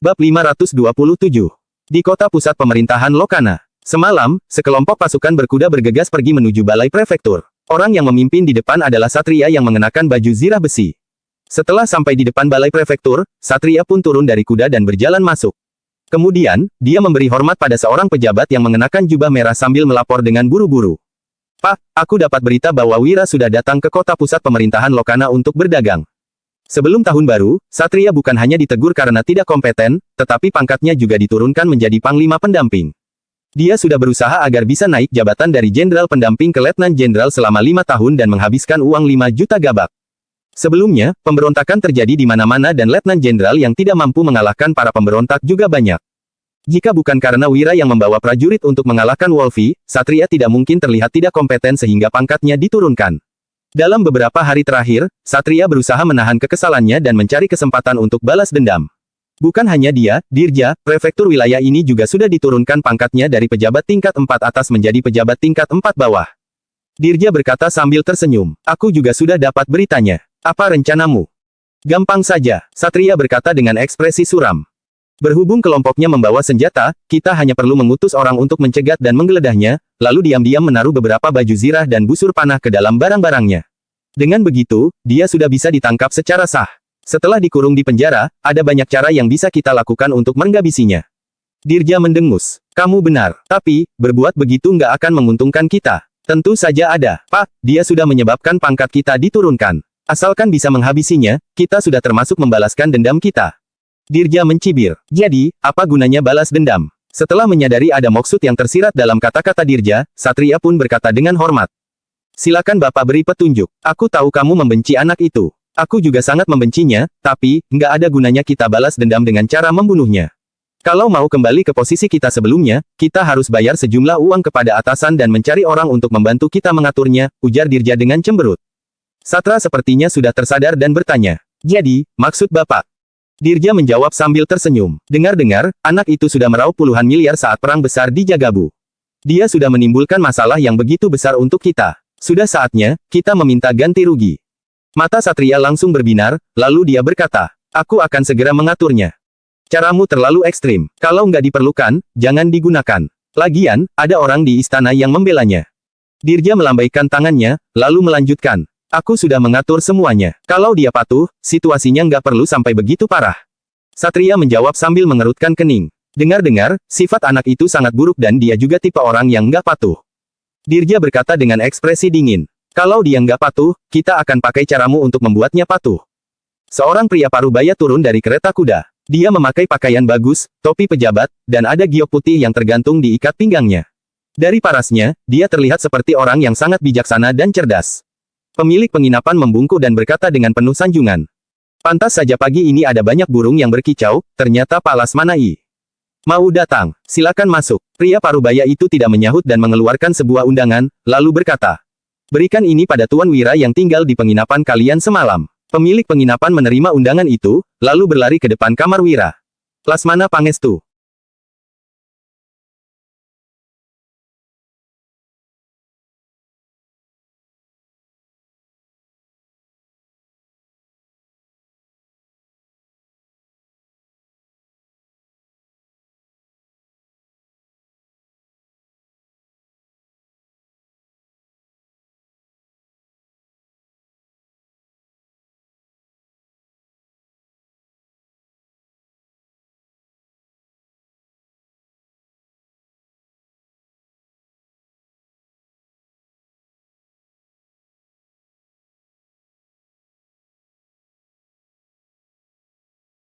Bab 527. Di kota pusat pemerintahan Lokana. Semalam, sekelompok pasukan berkuda bergegas pergi menuju balai prefektur. Orang yang memimpin di depan adalah Satria yang mengenakan baju zirah besi. Setelah sampai di depan balai prefektur, Satria pun turun dari kuda dan berjalan masuk. Kemudian, dia memberi hormat pada seorang pejabat yang mengenakan jubah merah sambil melapor dengan buru-buru. Pak, aku dapat berita bahwa Wira sudah datang ke kota pusat pemerintahan Lokana untuk berdagang. Sebelum tahun baru, Satria bukan hanya ditegur karena tidak kompeten, tetapi pangkatnya juga diturunkan menjadi panglima pendamping. Dia sudah berusaha agar bisa naik jabatan dari jenderal pendamping ke letnan jenderal selama 5 tahun dan menghabiskan uang 5 juta gabak. Sebelumnya, pemberontakan terjadi di mana-mana dan letnan jenderal yang tidak mampu mengalahkan para pemberontak juga banyak. Jika bukan karena Wira yang membawa prajurit untuk mengalahkan Wolfi, Satria tidak mungkin terlihat tidak kompeten sehingga pangkatnya diturunkan. Dalam beberapa hari terakhir, Satria berusaha menahan kekesalannya dan mencari kesempatan untuk balas dendam. Bukan hanya dia, Dirja, prefektur wilayah ini juga sudah diturunkan pangkatnya dari pejabat tingkat 4 atas menjadi pejabat tingkat 4 bawah. Dirja berkata sambil tersenyum, aku juga sudah dapat beritanya. Apa rencanamu? Gampang saja, Satria berkata dengan ekspresi suram. Berhubung kelompoknya membawa senjata, kita hanya perlu mengutus orang untuk mencegat dan menggeledahnya, lalu diam-diam menaruh beberapa baju zirah dan busur panah ke dalam barang-barangnya. Dengan begitu, dia sudah bisa ditangkap secara sah. Setelah dikurung di penjara, ada banyak cara yang bisa kita lakukan untuk menggabisinya. Dirja mendengus. Kamu benar, tapi, berbuat begitu nggak akan menguntungkan kita. Tentu saja ada, Pak, dia sudah menyebabkan pangkat kita diturunkan. Asalkan bisa menghabisinya, kita sudah termasuk membalaskan dendam kita. Dirja mencibir. Jadi, apa gunanya balas dendam? Setelah menyadari ada maksud yang tersirat dalam kata-kata Dirja, Satria pun berkata dengan hormat. Silakan Bapak beri petunjuk. Aku tahu kamu membenci anak itu. Aku juga sangat membencinya, tapi, nggak ada gunanya kita balas dendam dengan cara membunuhnya. Kalau mau kembali ke posisi kita sebelumnya, kita harus bayar sejumlah uang kepada atasan dan mencari orang untuk membantu kita mengaturnya, ujar Dirja dengan cemberut. Satra sepertinya sudah tersadar dan bertanya. Jadi, maksud Bapak? Dirja menjawab sambil tersenyum. Dengar-dengar, anak itu sudah meraup puluhan miliar saat perang besar di Jagabu. Dia sudah menimbulkan masalah yang begitu besar untuk kita. Sudah saatnya, kita meminta ganti rugi. Mata Satria langsung berbinar, lalu dia berkata, aku akan segera mengaturnya. Caramu terlalu ekstrim. Kalau nggak diperlukan, jangan digunakan. Lagian, ada orang di istana yang membelanya. Dirja melambaikan tangannya, lalu melanjutkan. Aku sudah mengatur semuanya. Kalau dia patuh, situasinya nggak perlu sampai begitu parah. Satria menjawab sambil mengerutkan kening. Dengar-dengar, sifat anak itu sangat buruk dan dia juga tipe orang yang nggak patuh. Dirja berkata dengan ekspresi dingin. Kalau dia nggak patuh, kita akan pakai caramu untuk membuatnya patuh. Seorang pria parubaya turun dari kereta kuda. Dia memakai pakaian bagus, topi pejabat, dan ada giok putih yang tergantung di ikat pinggangnya. Dari parasnya, dia terlihat seperti orang yang sangat bijaksana dan cerdas. Pemilik penginapan membungkuk dan berkata dengan penuh sanjungan. Pantas saja pagi ini ada banyak burung yang berkicau, ternyata Pak Lasmanai. Mau datang, silakan masuk. Pria parubaya itu tidak menyahut dan mengeluarkan sebuah undangan, lalu berkata. Berikan ini pada Tuan Wira yang tinggal di penginapan kalian semalam. Pemilik penginapan menerima undangan itu, lalu berlari ke depan kamar Wira. Lasmana Pangestu.